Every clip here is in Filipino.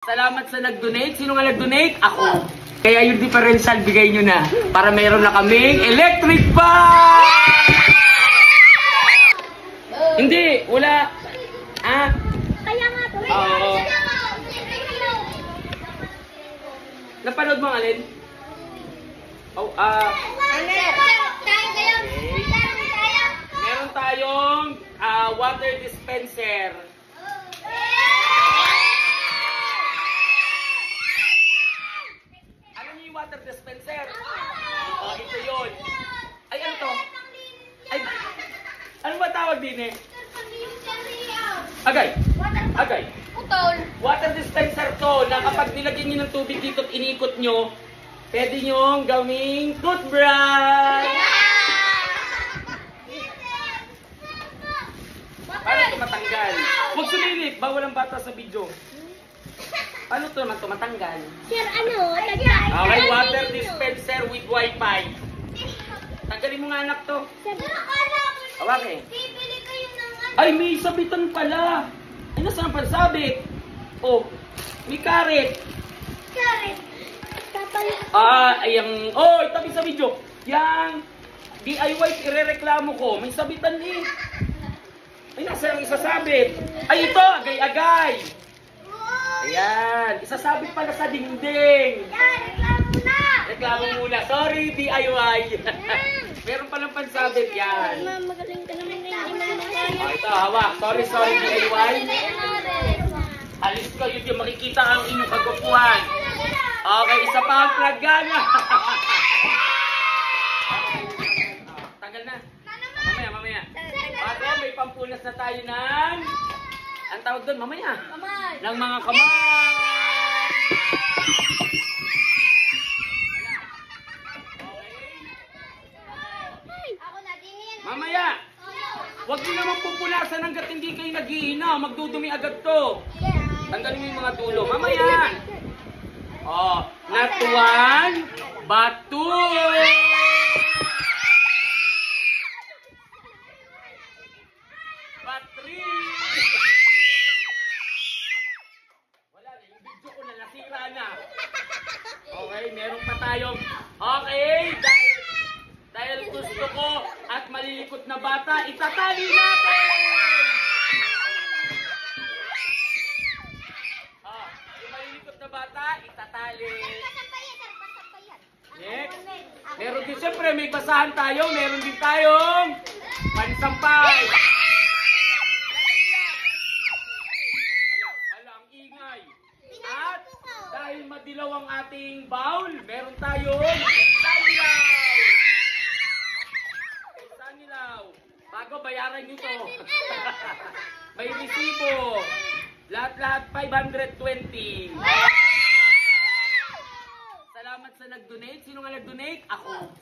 Salamat sa nag-donate. Sino nga nag-donate? Ako. Kaya yung differential, bigay nyo na. Para meron na kaming electric fan! Hindi, wala. Ah? Kaya nga po. Oo. Napanood mo ang alin? Oh, meron tayong water dispenser. Ano yung water dispenser? Oh, ito yun. Ay, ano to? Ay, ano ba tawag din eh? Agay. Agay. Putol. Water dispenser to na kapag nilagyan nyo ng tubig dito at inikot nyo, pwede nyo gawing toothbrush. Paano ito matanggal? Huwag sumilip, bawal ang bata sa video. Paano ito naman ito matanggal? Sir, ano? Okay, water dispenser with wifi. Tanggalin mo nga anak to. Sir, Awak eh. bibili kayo ng ano? Ay, may sabitan pala. Ay, nasaan ang pansabit? Oh, may karet. Carrot. Papalit. Ayang... Oh, itabi sa video. Yang DIY, irereklamo ko. May sabitan eh. Ay, nasa ang isasabit. Ay, ito, agay-agay. Ayan, isasabit pala sa dingding. Yan, reklamo na. Reklamo muna. Sorry, DIY. Meron palang pansabit yan. Magaling ka naman Oh, ito, hawak. Sorry, DIY. Alis ko, yun yung makikita ang inyong kagupuhan. Okay, isa pa ang plagana. Tanggal na. Mamaya. Bago, may pampunas na tayo ng... Ang tawag doon, mamaya. Kamay. Ng mga kamay. Ako na din. Mamaya. Huwag niyo naman pupunasan hanggat hindi kayo naghihina. Magdudumi agad to. Tanggalin mo yung mga dulo. Mamaya. Oh, not one, but two. But three. Wala na, yung video ko na nasira na. Okay, meron pa tayong... Okay, dahil gusto ko at malilikot na bata, itatali natin! Yung malilikot na bata, itatali. Next. Meron din, siyempre, may basahan tayo. Meron din tayong pansampay. Hala, ang ingay. At dahil madilaw ang ating bowl, meron tayong sanilaw. Sanilaw. Bago bayaran nyo to. May resibo. Lahat-lahat 520. Salamat sa nag-donate. Sino nga nag-donate? Ako.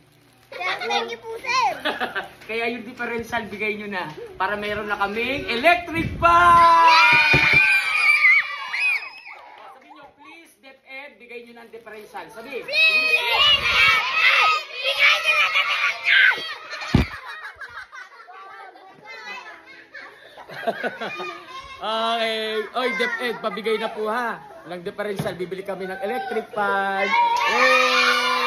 Thank you po, sir. Kaya yung differential, bigay nyo na. Para meron na kaming electric fan! Sabi nyo, please, DepEd, bigay nyo na ang differential. Sabi. Okay. Oy, DepEd, pabigay na po ha. Walang differential, bibili kami ng electric fan. Hey!